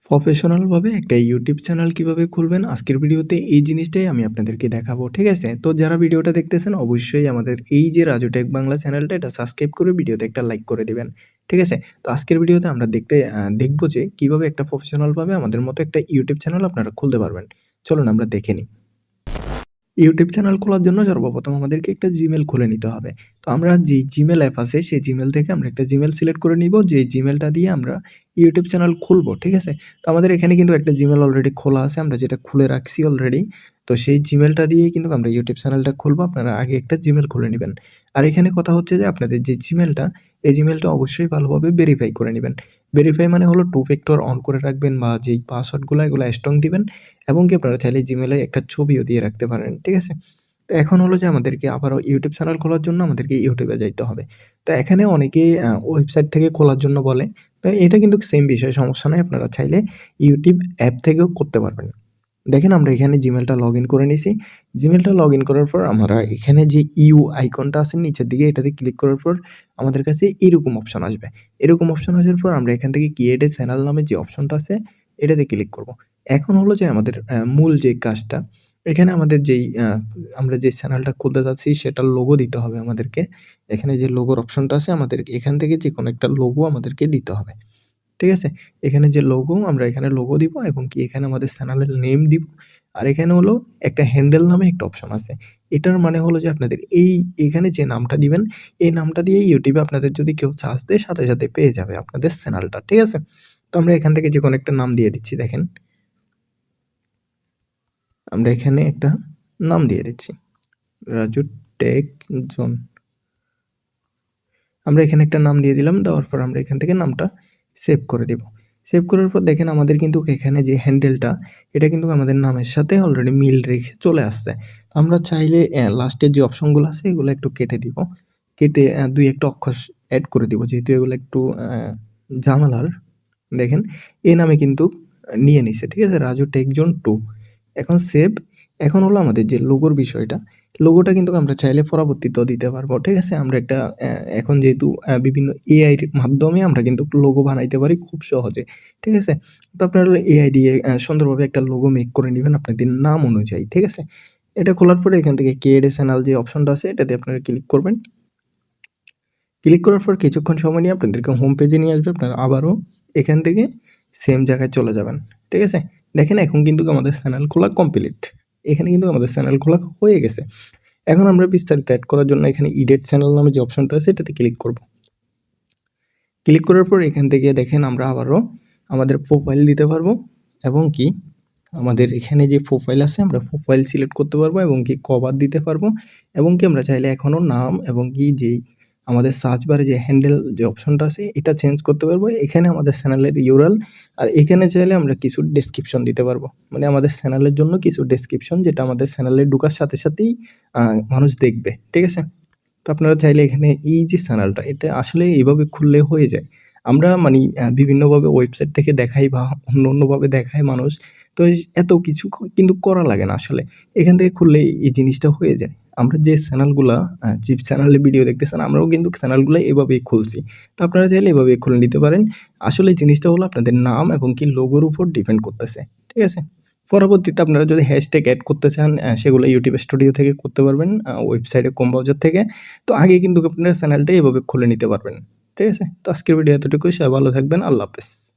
প্রফেশনালভাবে একটা YouTube channel কিভাবে খুলবেন আজকের ভিডিওতে এই জিনিসটাই আমি আপনাদেরকে দেখাবো। ঠিক আছে? তো যারা ভিডিওটা দেখতেছেন অবশ্যই আমাদের এই যে রাজু টেক বাংলা চ্যানেলটা এটা সাবস্ক্রাইব করে ভিডিওতে একটা লাইক করে দিবেন। ঠিক আছে? তো আজকের ভিডিওতে আমরা দেখব যে কিভাবে একটা প্রফেশনালভাবে আমাদের মতো একটা ইউটিউব চ্যানেল আপনারা খুলতে পারবেন। চলুন আমরা দেখে নিই। ইউটিউব চ্যানেল খোলার জন্য সর্বপ্রথম আমাদেরকে একটা জিমেল খুলে নিতে হবে। তো আমরা যে জিমেল অ্যাপ আছে সেই জিমেল থেকে আমরা একটা জিমেল সিলেক্ট করে নিব, যে জিমেলটা দিয়ে আমরা ইউটিউব চ্যানেল খুলবো। ঠিক আছে? তো আমাদের এখানে কিন্তু একটা জিমেল অলরেডি খোলা আছে, আমরা যেটা খুলে রাখছি অলরেডি। তো সেই জিমেলটা দিয়েই কিন্তু আমরা ইউটিউব চ্যানেলটা খুলবো। আপনারা আগে একটা জিমেল খুলে নিবেন। আর এখানে কথা হচ্ছে যে আপনাদের যে জিমেলটা, এই জিমেলটা অবশ্যই ভালোভাবে ভেরিফাই করে নিবেন। ভেরিফাই মানে হলো 2 ফ্যাক্টর অন করে রাখবেন, বা যেই পাসওয়ার্ডগুলা এগুলা স্ট্রং দিবেন, এবং কি আপনারা চাইলে জিমেলে একটা ছবিও দিয়ে রাখতে পারেন। ঠিক আছে? তো এখন হলো যে আমাদেরকে আবারও ইউটিউব চ্যানেল খোলার জন্য আমাদেরকে ইউটিউবে যাইতে হবে। তো এখানে অনেকেই ওয়েবসাইট থেকে খোলার জন্য বলে। তো এটা কিন্তু সেম বিষয়, সমস্যা নাই। আপনারা চাইলে ইউটিউব অ্যাপ থেকেও করতে পারবেন। দেখেন আমরা এখানে জিমেলটা লগইন করে নিছি। জিমেলটা লগইন করার পর আমরা এখানে যে ইউ আইকনটা আছে নিচের দিকে, এটাতে ক্লিক করার পর আমাদের কাছে এরকম অপশন আসবে। এরকম অপশন আসার পর আমরা এখান থেকে ক্রিয়েট এ চ্যানেল নামে যে অপশনটা আছে এটাতে ক্লিক করব। এখন হলো যে আমাদের মূল যে কাজটা, এখানে আমাদের আমরা যে চ্যানেলটা খুলতে যাচ্ছি সেটার লোগো দিতে হবে আমাদেরকে। এখানে যে লোগোর অপশনটা আছে আমাদের এখান থেকে যেকোনো একটা লোগো আমাদেরকে দিতে হবে। ঠিক আছে? এখানে যে লোগো, আমরা এখানে লোগো দিব, এবং কি এখানে আমাদের চ্যানেলের নেম দিব। আর এখানে হলো একটা হ্যান্ডেল নামে একটা অপশন আছে। এটার মানে হলো যে আপনাদের এখানে যে নামটা দিবেন, এই নামটা দিয়ে ইউটিউবে আপনাদের যদি কেউ সার্চ দেয় সাথে, সাথে পেয়ে যাবে আপনাদের চ্যানেলটা। ঠিক আছে? তো আমরা এখান থেকে যেকোনো একটা নাম দিয়ে দিচ্ছি দেখেন। আমরা এখানে একটা নাম দিয়ে দিচ্ছি। Raju tech zone. আমরা এখানে একটা নাম দিয়ে দিলাম। দেওয়ার পর আমরা এখান থেকে নামটা সেভ করে দেব। সেভ করার পর দেখেন আমাদের কিন্তু এখানে যে হ্যান্ডেলটা, এটা কিন্তু আমাদের নামের সাথে অলরেডি মিল রেখে চলে আসছে। তো আমরা চাইলে লাস্টের যে অপশনগুলো আছে এগুলো একটু কেটে দিব। কেটে ২-১ টা অক্ষর এড করে দিব, যেহেতু এগুলো একটু ঝামেলার। দেখেন এই নামে কিন্তু নিয়ে নিছে। ঠিক আছে? Raju tech zone 2। এখন সেভ। এখন হলো আমাদের যে লোগোর বিষয়টা, লোগোটা কিন্তু আমরা চাইলে পরবর্তীতেও দিতে পারবো। ঠিক আছে? আমরা একটা এখন যেহেতু বিভিন্ন এআইর মাধ্যমে আমরা কিন্তু লোগো বানাইতে পারি খুব সহজে। ঠিক আছে? তো আপনারা এআই দিয়ে সুন্দরভাবে একটা লোগো মেক করে নিবেন আপনাদের নাম অনুযায়ী। ঠিক আছে? এটা খোলার পরে এখান থেকে ক্রিয়েট এ চ্যানেল যে অপশনটা আছে এটাতে আপনারা ক্লিক করবেন। ক্লিক করার পর কিছুক্ষণ সময় নিয়ে আপনাদেরকে হোম পেজে নিয়ে আসবে। আপনারা আবারও এখান থেকে সেম জায়গায় চলে যাবেন। ঠিক আছে? দেখেন এখন কিন্তু আমাদের চ্যানেল খোলা কমপ্লিট। এখানে কিন্তু আমাদের চ্যানেল খোলা হয়ে গেছে। এখন আমরা বিস্তারিত এড করার জন্য এখানে এডিট চ্যানেল নামে যে অপশনটা আছে এটাতে ক্লিক করব। ক্লিক করার পর এখান থেকে দেখেন আমরা আবারও আমাদের প্রোফাইল দিতে পারবো, এবং কি আমাদের এখানে যে প্রোফাইল আছে আমরা প্রোফাইল সিলেক্ট করতে পারবো, এবং কি কভার দিতে পারবো, এবং কি আমরা চাইলে এখনও নাম, এবং কি যেই আমাদের সার্চ বারে যে হ্যান্ডেল যে অপশনটা আছে এটা চেঞ্জ করতে পারবো। এখানে আমাদের চ্যানেলের ইউআরএল, আর এখানে চাইলে আমরা কিছু ডেসক্রিপশন দিতে পারবো, মানে আমাদের চ্যানেলের জন্য কিছু ডেসক্রিপশন, যেটা আমাদের চ্যানেলে ঢোকার সাথে সাথেই মানুষ দেখবে। ঠিক আছে? তো আপনারা চাইলে এখানে এই যে চ্যানেলটা এটা আসলে এইভাবে খুললে হয়ে যায়। আমরা মানে বিভিন্নভাবে ওয়েবসাইট থেকে দেখাই বা অন্যভাবে দেখায় মানুষ। তো এত কিছু কিন্তু করা লাগে না আসলে। এখান থেকে খুললেই এই জিনিসটা হয়ে যায়। আমরা যে চ্যানেলগুলা যে চ্যানেলে ভিডিও দেখতেছেন আমরাও কিন্তু চ্যানেলগুলা এভাবেই খুলছি। তো আপনারা চাইলে এভাবেই খুলে নিতে পারেন। আসলে জিনিসটা হলো আপনাদের নাম এবং কি লোগোর উপর ডিপেন্ড করতেছে। ঠিক আছে? পরবর্তীতে আপনারা যদি হ্যাশট্যাগ এড করতে চান সেগুলো ইউটিউব স্টুডিও থেকে করতে পারবেন, ওয়েবসাইটে কম্পোজার থেকে। তো আগে কিন্তু আপনারা চ্যানেলটা এভাবে খুলে নিতে পারবেন। ঠিক আছে? তো আজকের ভিডিও এতটুকুই। সবাই ভালো থাকবেন। আল্লাহ হাফেজ।